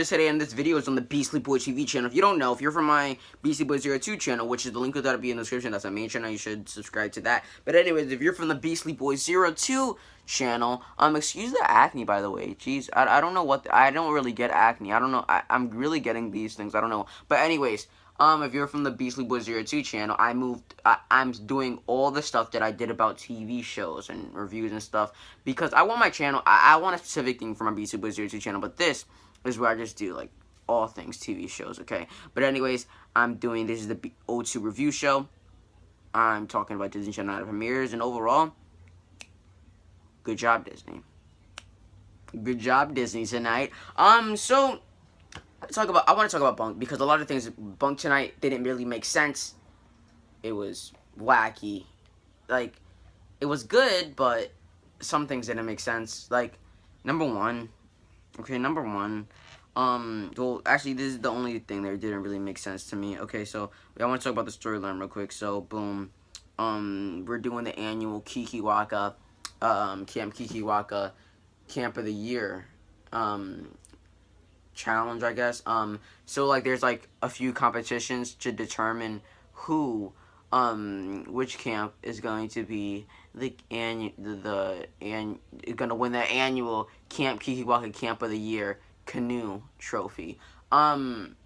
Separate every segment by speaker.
Speaker 1: Today, and this video is on the Beastly Boy TV channel. If you don't know, if you're from my Beastly Boy 02 channel, which is the link that'll be in the description, that's my main channel, you should subscribe to that. But anyways, if you're from the Beastly Boy 02 channel, excuse the acne, by the way. Jeez, I don't know what, I don't really get acne. I don't know, I'm really getting these things, I don't know. But anyways, if you're from the Beastly Boy 02 channel, I'm doing all the stuff that I did about TV shows and reviews and stuff, because I want my channel, I want a specific thing for my Beastly Boy 02 channel, but this is where I just do, like, all things TV shows, okay? But anyways, this is the O2 review show. I'm talking about Disney Channel premieres, and overall, good job, Disney. Good job, Disney, tonight. So, I want to talk about Bunk'd, because a lot of things, Bunk'd tonight didn't really make sense. It was wacky. Like, it was good, but some things didn't make sense. Like, number one, well, actually, this is the only thing that didn't really make sense to me. Okay, so I want to talk about the storyline real quick. So, boom, we're doing the annual Kikiwaka, Camp Kikiwaka Camp of the Year, challenge, I guess. So, like, there's, like, a few competitions to determine which camp is going to be gonna win the annual Camp Kikiwaka Camp of the Year canoe trophy. And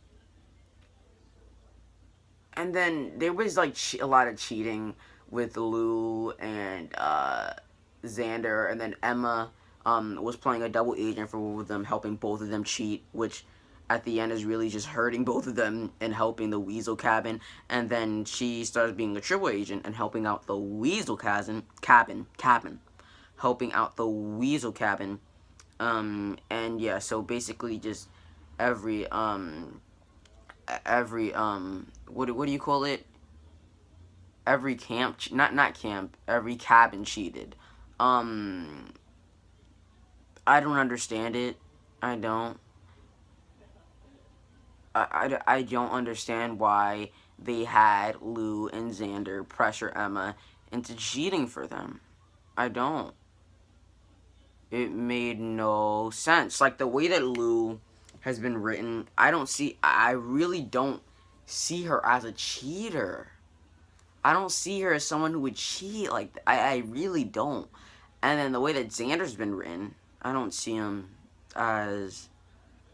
Speaker 1: then there was, like, a lot of cheating with Lou and Xander, and then Emma was playing a double agent for both of them, helping both of them cheat, which at the end is really just hurting both of them and helping the Weasel Cabin. And then she starts being a triple agent and helping out the Weasel cabin, helping out the Weasel Cabin. And yeah, so basically just every what do you call it? Every camp, every cabin cheated. I don't understand it. I don't understand why they had Lou and Xander pressure Emma into cheating for them. I don't. It made no sense. Like, the way that Lou has been written, I really don't see her as a cheater. I don't see her as someone who would cheat. Like, I really don't. And then the way that Xander's been written, I don't see him as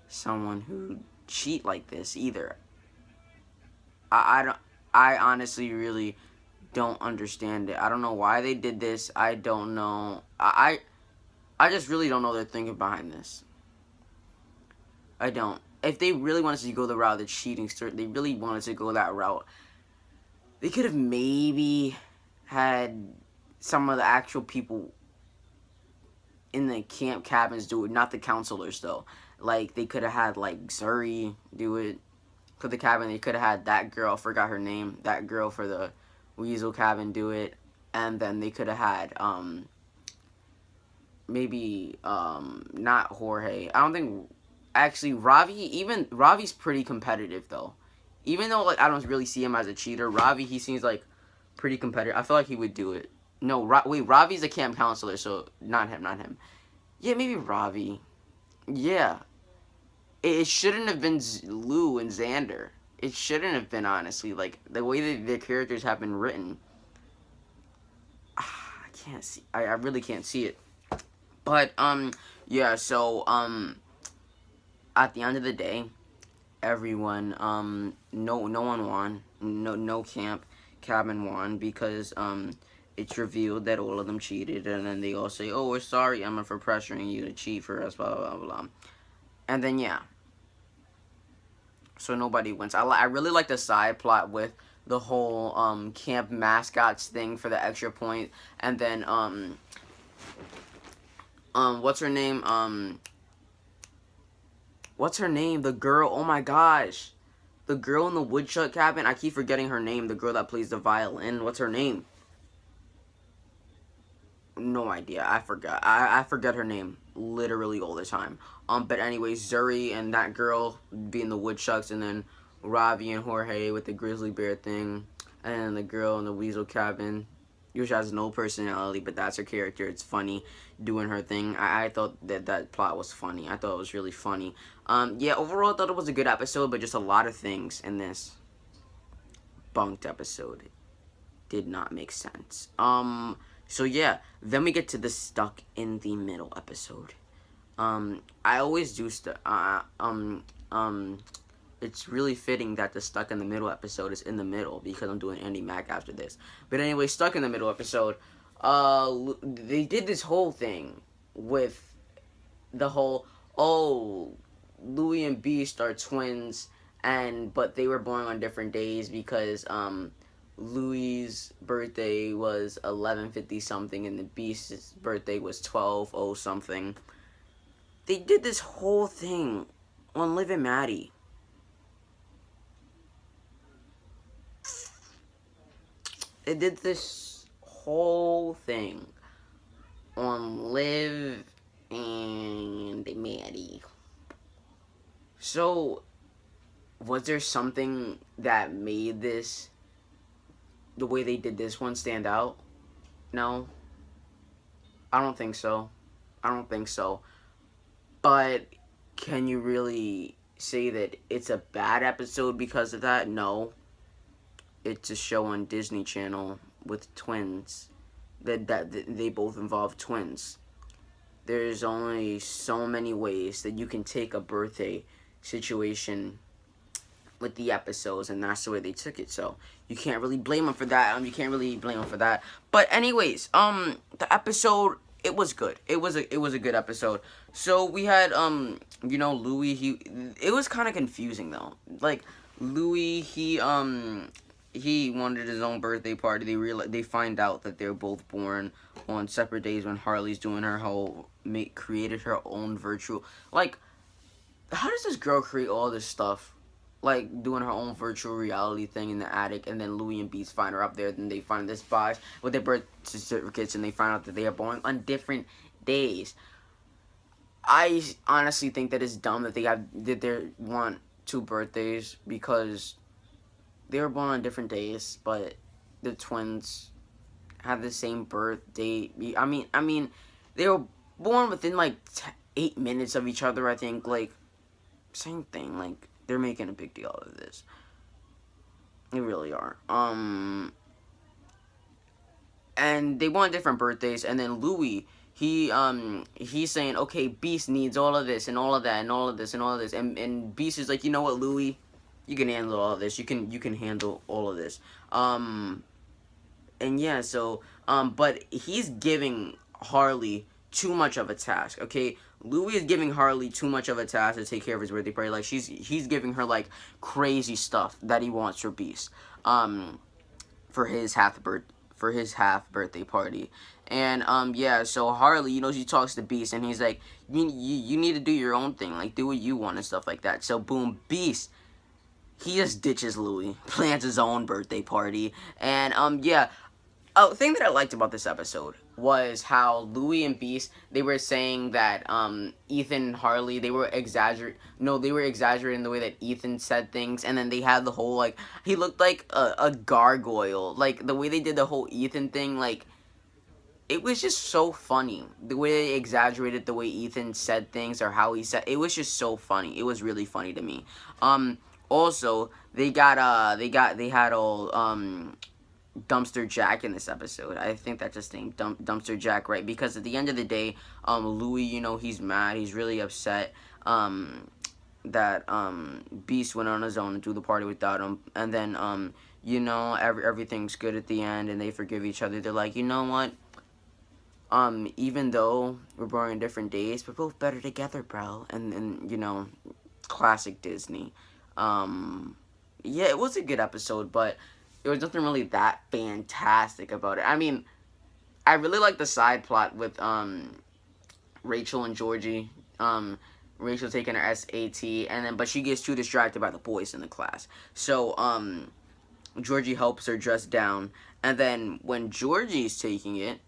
Speaker 1: someone who cheat like this either. I honestly really don't understand it. I don't know why they did this. I don't know. I just really don't know their thinking behind this. I don't. If they really wanted to go the route of the cheating, they really wanted to go that route, they could have maybe had some of the actual people in the camp cabins do it, not the counselors, though. Like, they could have had, like, Zuri do it for the cabin. They could have had that girl, I forgot her name, that girl for the Weasel Cabin do it. And then they could have had, maybe, not Jorge. I don't think, actually, Ravi's pretty competitive, though. Even though, like, I don't really see him as a cheater, Ravi, he seems, like, pretty competitive. I feel like he would do it. No, wait, Ravi's a camp counselor, so not him. Yeah, maybe Ravi. Yeah. It shouldn't have been Lou and Xander. It shouldn't have been, honestly. Like, the way that their characters have been written, I can't see. I really can't see it. But, yeah, so, at the end of the day, everyone, no one won. No camp cabin won, because, it's revealed that all of them cheated, and then they all say, oh, we're sorry, Emma, for pressuring you to cheat for us, blah, blah, blah, blah. And then, yeah. So nobody wins. I really like the side plot with the whole, camp mascots thing for the extra point. And then, what's her name? The girl, oh my gosh. The girl in the woodchuck cabin, I keep forgetting her name. The girl that plays the violin, what's her name? No idea. I forgot. I forget her name. literally all the time. But anyways, Zuri and that girl being the woodchucks, and then Ravi and Jorge with the grizzly bear thing, and then the girl in the weasel cabin, which has no personality, but that's her character. It's funny doing her thing. I thought that plot was funny. I thought it was really funny. Yeah, overall, I thought it was a good episode, but just a lot of things in this Bunk'd episode did not make sense. So yeah, then we get to the stuck in the middle episode. I always do it's really fitting that the stuck in the middle episode is in the middle because I'm doing Andi Mack after this. But anyway, stuck in the middle episode, they did this whole thing with the whole, oh, Louie and Beast are twins, but they were born on different days because Louie's birthday was 1150 something and the Beast's birthday was 1200 something. They did this whole thing on Liv and Maddie. They did this whole thing on Liv and Maddie. So, was there something that made this, the way they did this one, stand out? No. I don't think so. But can you really say that it's a bad episode because of that? No. It's a show on Disney Channel with twins. That they both involve twins. There's only so many ways that you can take a birthday situation with the episodes, and that's the way they took it. So you can't really blame them for that. But anyways, the episode, it was good. It was a good episode. So we had Louie. It was kind of confusing though. Like Louie, he wanted his own birthday party. They find out that they're both born on separate days when Harley's doing her whole created her own virtual. Like, how does this girl create all this stuff? Like doing her own virtual reality thing in the attic, and then Louie and Beast find her up there. Then they find this box with their birth certificates, and they find out that they are born on different days. I honestly think that it's dumb that they want two birthdays because they were born on different days, but the twins have the same birthday. I mean, they were born within like 8 minutes of each other. I think, like, same thing. Like, they're making a big deal out of this. They really are. And they want different birthdays, and then Louie, he's saying, okay, Beast needs all of this and all of that and all of this and all of this, and Beast is like, you know what, Louie, you can handle all of this. You can handle all of this. And yeah, so but he's giving Harley too much of a task. Okay, Louie is giving Harley too much of a task to take care of his birthday party. Like he's giving her like crazy stuff that he wants for Beast, for his half birthday party. And yeah, so Harley, she talks to Beast, and he's like, you need to do your own thing, like do what you want and stuff like that. So boom, Beast, he just ditches Louie, plans his own birthday party, and yeah. Oh, the thing that I liked about this episode was how Louie and Beast, they were saying that Ethan and Harley, they were exaggerating the way that Ethan said things, and then they had the whole, like, he looked like a gargoyle. Like, the way they did the whole Ethan thing, like, it was just so funny. The way they exaggerated the way Ethan said things, or how he said, it was just so funny. It was really funny to me. Also, they had all, Dumpster Jack in this episode. I think that's his name, Dumpster Jack, right? Because at the end of the day, Louie, he's mad. He's really upset that Beast went on his own and do the party without him. And then, everything's good at the end, and they forgive each other. They're like, you know what? Even though we're born on different days, we're both better together, bro. And classic Disney. Yeah, it was a good episode, but there was nothing really that fantastic about it. I mean, I really like the side plot with Rachel and Georgie. Rachel taking her SAT, but she gets too distracted by the boys in the class. So Georgie helps her dress down, and then when Georgie's taking it,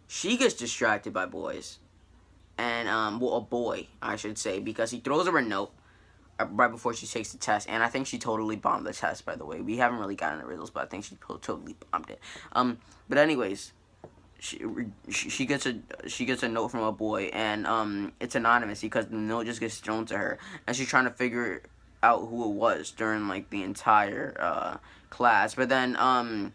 Speaker 1: she gets distracted by boys. and well, a boy, I should say, because he throws her a note right before she takes the test, and I think she totally bombed the test. By the way, we haven't really gotten the riddles, but I think she totally bombed it. But anyways, she gets a note from a boy, and it's anonymous because the note just gets thrown to her, and she's trying to figure out who it was during like the entire class. But then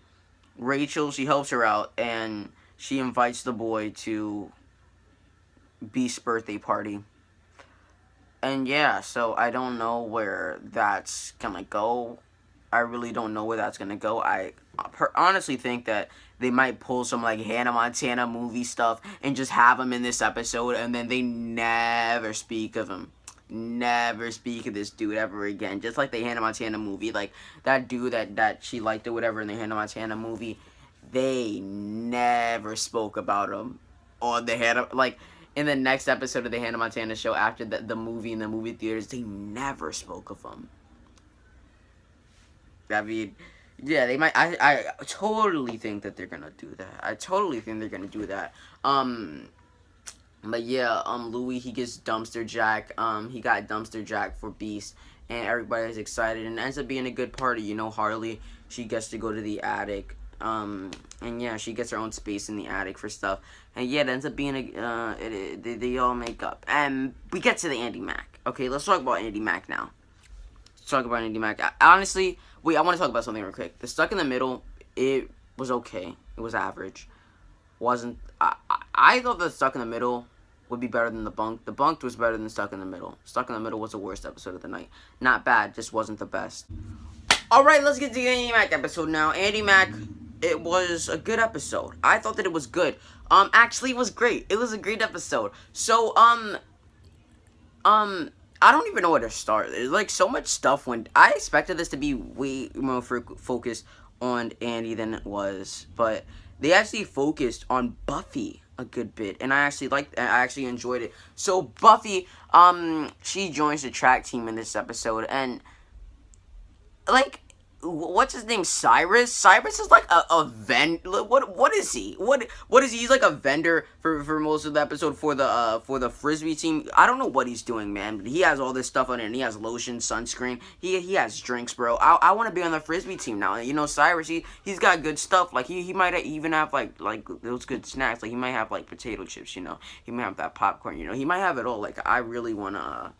Speaker 1: Rachel, she helps her out, and she invites the boy to Beast's birthday party. And yeah, so I don't know where that's gonna go. I really don't know where that's gonna go. I honestly think that they might pull some like Hannah Montana movie stuff and just have him in this episode, and then they never speak of him. Never speak of this dude ever again. Just like the Hannah Montana movie, like that dude that she liked or whatever in the Hannah Montana movie, they never spoke about him on the Hannah, like in the next episode of the Hannah Montana show after the movie in the movie theaters, they never spoke of him. I mean, yeah, they might. I totally think that they're gonna do that. I totally think they're gonna do that. But yeah, Louis, he gets dumpster jack. He got dumpster jack for Beast, and everybody's excited, and it ends up being a good party. You know, Harley, she gets to go to the attic. And yeah, she gets her own space in the attic for stuff. And yeah, it ends up being they all make up. And we get to the Andi Mack. Okay, let's talk about Andi Mack now. Let's talk about Andi Mack. Honestly, wait, I want to talk about something real quick. The Stuck in the Middle, it was okay. It was average. I thought the Stuck in the Middle would be better than the Bunk'd. The Bunk'd was better than Stuck in the Middle. Stuck in the Middle was the worst episode of the night. Not bad, just wasn't the best. Alright, let's get to the Andi Mack episode now. Andi Mack, it was a good episode. I thought that it was good. Actually, it was great. It was a great episode. So, I don't even know where to start. There's, like, so much stuff when... I expected this to be way more focused on Andi than it was. But they actually focused on Buffy a good bit. And I actually enjoyed it. So, Buffy, she joins the track team in this episode. And, like... what's his name? Cyrus? Cyrus is like a vendor. What is he? What is he? He's like a vendor for most of the episode for the Frisbee team. I don't know what he's doing, man. But he has all this stuff on it, and he has lotion, sunscreen. He has drinks, bro. I want to be on the Frisbee team now. You know, Cyrus, he's got good stuff. Like he might even have like those good snacks. Like he might have like potato chips. You know, he might have that popcorn. You know, he might have it all. Like I really wanna.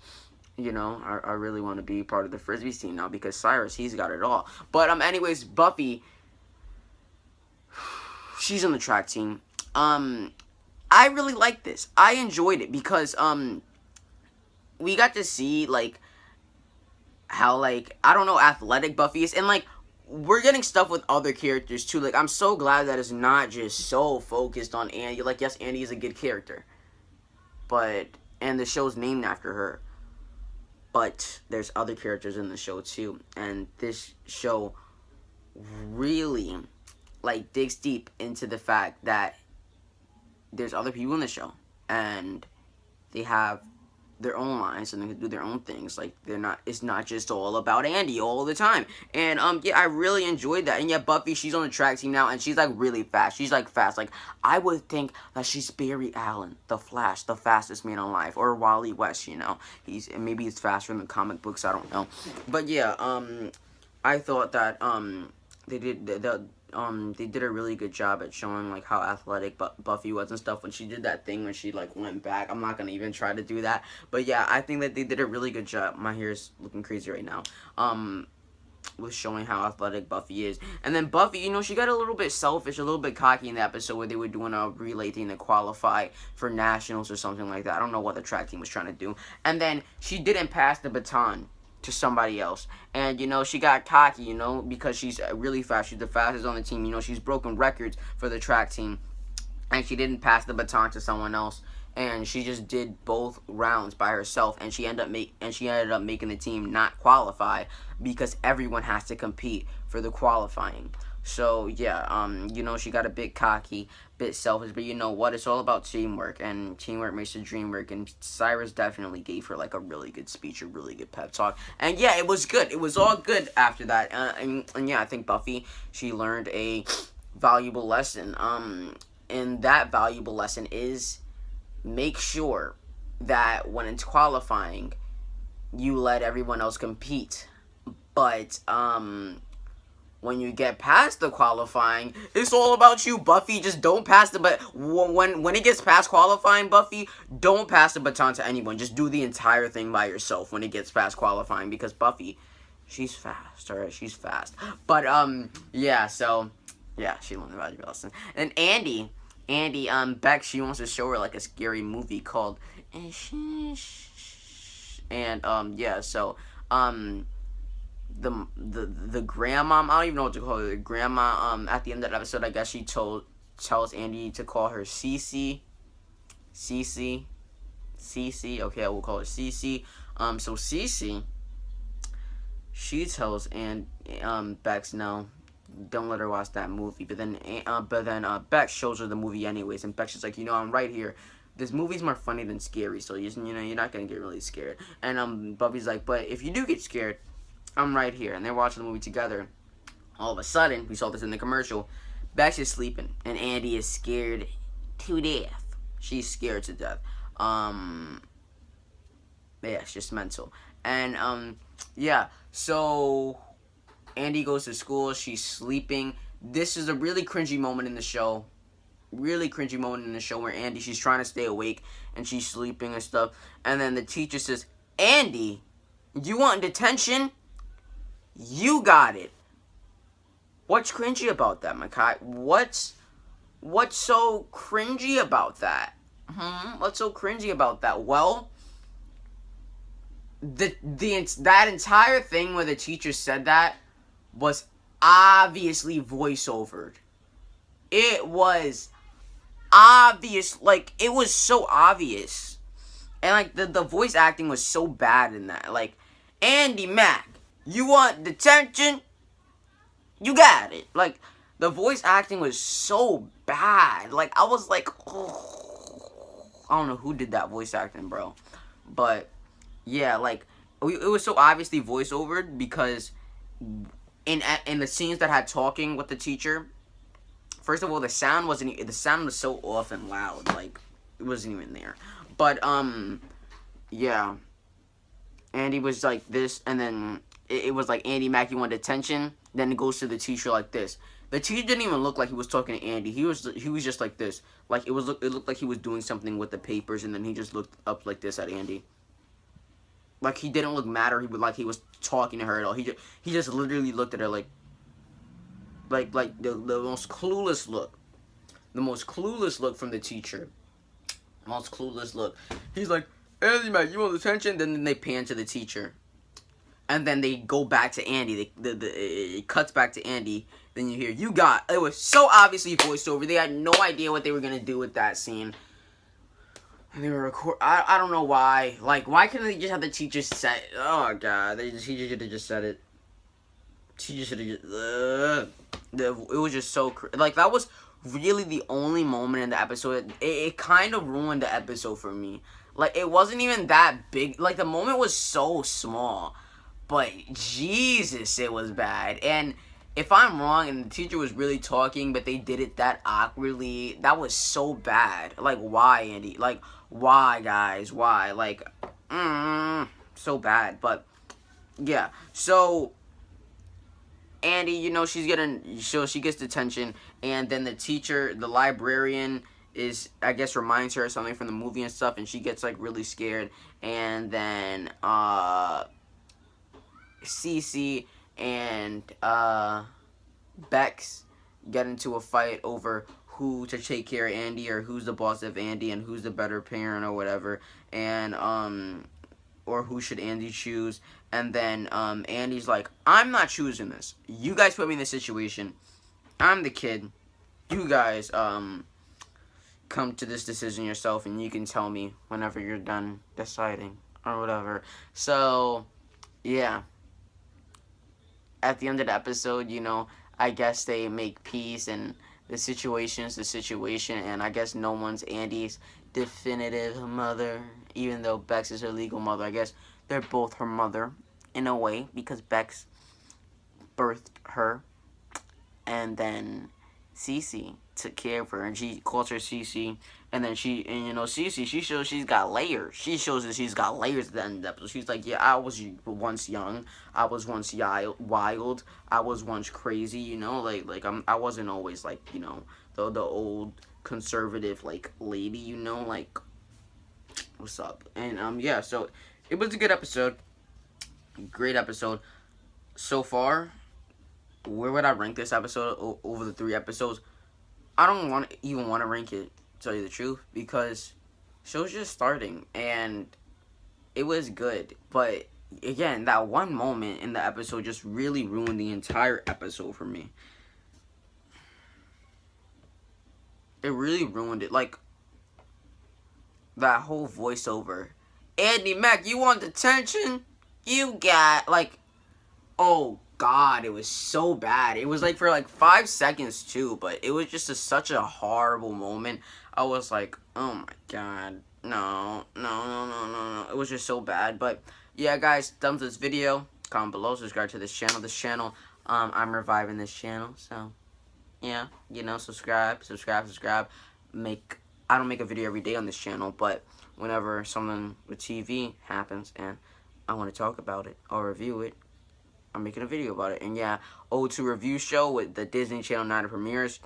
Speaker 1: You know, I really want to be part of the Frisbee team now because Cyrus, he's got it all. But, anyways, Buffy, she's on the track team. I really like this. I enjoyed it because, we got to see, like, how, like, I don't know, athletic Buffy is. And, like, we're getting stuff with other characters, too. Like, I'm so glad that it's not just so focused on Andi. Like, yes, Andi is a good character. But, and the show's named after her. But there's other characters in the show too, and this show really, like, digs deep into the fact that there's other people in the show, and they have their own lives, and they can do their own things. Like, it's not just all about Andi all the time. And, yeah, I really enjoyed that. And, yeah, Buffy, she's on the track team now, and she's, like, really fast. She's, like, fast. Like, I would think that she's Barry Allen, the Flash, the fastest man alive. Or Wally West, you know. Maybe he's faster in the comic books, I don't know. But, yeah, I thought that, they did a really good job at showing, like, how athletic Buffy was and stuff when she did that thing when she, like, went back. I'm not gonna even try to do that. But, yeah, I think that they did a really good job. My hair is looking crazy right now. With showing how athletic Buffy is. And then Buffy, you know, she got a little bit selfish, a little bit cocky in the episode where they were doing a relay thing to qualify for nationals or something like that. I don't know what the track team was trying to do. And then she didn't pass the baton to somebody else, and you know, she got cocky, you know, because she's really fast. She's the fastest on the team. You know, she's broken records for the track team, and she didn't pass the baton to someone else, and she just did both rounds by herself, and she ended up making the team not qualify because everyone has to compete for the qualifying. So yeah, you know, she got a bit cocky, bit selfish, but you know what? It's all about teamwork, and teamwork makes the dream work. And Cyrus definitely gave her like a really good speech, a really good pep talk, and yeah, it was good. It was all good after that. And yeah, I think Buffy, she learned a valuable lesson. And that valuable lesson is make sure that when it's qualifying, you let everyone else compete. But when you get past the qualifying, it's all about you, Buffy. Just don't pass the but when it gets past qualifying, Buffy, don't pass the baton to anyone. Just do the entire thing by yourself when it gets past qualifying, because Buffy, she's fast. All right, she's fast. But yeah. So yeah, she learned the valuable lesson. And Andi, Beck, she wants to show her like a scary movie called and yeah. So the grandma, I don't even know what to call her. The grandma, at the end of the episode, I guess she tells Andi to call her Cece. Okay, I will call her Cece. So Cece, she tells Bex, no, don't let her watch that movie. But then Bex shows her the movie anyways, and Bex is like, I'm right here. This movie's more funny than scary, so you're not gonna get really scared. And Buffy's like, but if you do get scared, I'm right here. And they're watching the movie together. All of a sudden, we saw this in the commercial, Bex is sleeping, and Andi is scared to death. She's scared to death. Yeah, it's just mental. And yeah, so Andi goes to school. She's sleeping. This is a really cringy moment in the show. Where Andi, she's trying to stay awake and she's sleeping and stuff. And then the teacher says, Andi, you want detention? You got it. What's cringy about that, Mekhi? What's so cringy about that? What's so cringy about that? Well, that entire thing where the teacher said that was obviously voiceovered. It was obvious, like, it was so obvious. And, like, the voice acting was so bad in that. Like, Andi, Mack, you want detention? You got it. Like, the voice acting was so bad. Like, I was like, oh. I don't know who did that voice acting, bro. But, yeah, like, it was so obviously voiceovered because in the scenes that had talking with the teacher, first of all, the sound was so off and loud. Like, it wasn't even there. But, yeah. Andi was like this, and then it was like, Andi, Mack, you want detention? Then it goes to the teacher like this. The teacher didn't even look like he was talking to Andi. He was just like this. Like, it looked like he was doing something with the papers, and then he just looked up like this at Andi. Like, he didn't look mad, or he was talking to her at all. He just literally looked at her like the most clueless look. The most clueless look from the teacher. Most clueless look. He's like, Andi, Mack, you want attention? Then they pan to the teacher. And then they go back to Andi. It cuts back to Andi. Then you hear, you got. It was so obviously voiced over. They had no idea what they were going to do with that scene. And they were I don't know why. Like, why couldn't they just have the teacher say, oh, God. The teacher should have just said it. Teacher should have just, it was just so, like, that was really the only moment in the episode. It kind of ruined the episode for me. Like, it wasn't even that big. Like, the moment was so small. But, Jesus, it was bad. And if I'm wrong and the teacher was really talking, but they did it that awkwardly, that was so bad. Like, why, Andi? Like, why, guys? Why? Like, so bad. But, yeah. So, Andi, she gets detention, and then the teacher, the librarian, I guess reminds her of something from the movie and stuff, and she gets, like, really scared, and then, Cece and, Bex get into a fight over who to take care of Andi, or who's the boss of Andi, and who's the better parent, or whatever, and, or who should Andi choose. And then Andi's like, I'm not choosing this. You guys put me in this situation. I'm the kid. You guys come to this decision yourself, and you can tell me whenever you're done deciding or whatever. So, yeah. At the end of the episode, I guess they make peace, and the situation is the situation, and I guess no one's Andi's definitive mother, even though Bex is her legal mother. I guess they're both her mother in a way, because Bex birthed her, and then Cece took care of her, and she calls her Cece. And then Cece, she shows she's got layers. She shows that she's got layers at the end of the episode. She's like, yeah, I was once young. I was once wild. I was once crazy, I wasn't always, like, the old conservative, like, lady, like, what's up? And, yeah, so it was a good episode. Great episode. So far, where would I rank this episode over the 3 episodes? I don't even want to rank it, to tell you the truth, because show's just starting, and it was good. But again, that one moment in the episode just really ruined the entire episode for me. It really ruined it. Like, that whole voiceover. Andi, Mack, you want detention? You got, like, oh God, it was so bad. It was like for like 5 seconds too, but it was just such a horrible moment. I was like, oh my God, no. It was just so bad. But yeah, guys, thumbs up this video, comment below, subscribe to this channel. I'm reviving this channel, so yeah, subscribe. I don't make a video every day on this channel, but whenever something with TV happens and I want to talk about it or review it, I'm making a video about it. And yeah, O2 review show with the Disney Channel night of premieres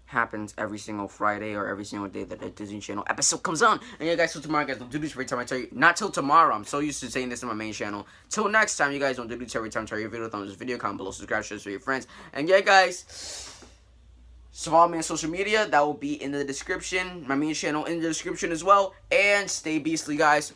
Speaker 1: happens every single Friday or every single day that the Disney Channel episode comes on. And yeah, guys, till tomorrow, guys, don't do this every time I tell you. Not till tomorrow. I'm so used to saying this in my main channel. Till next time, you guys, don't do this every time I tell you. Video, thumbs this video, comment below, subscribe, share this with your friends. And yeah, guys, so follow me on social media. That will be in the description. My main channel in the description as well. And stay beastly, guys.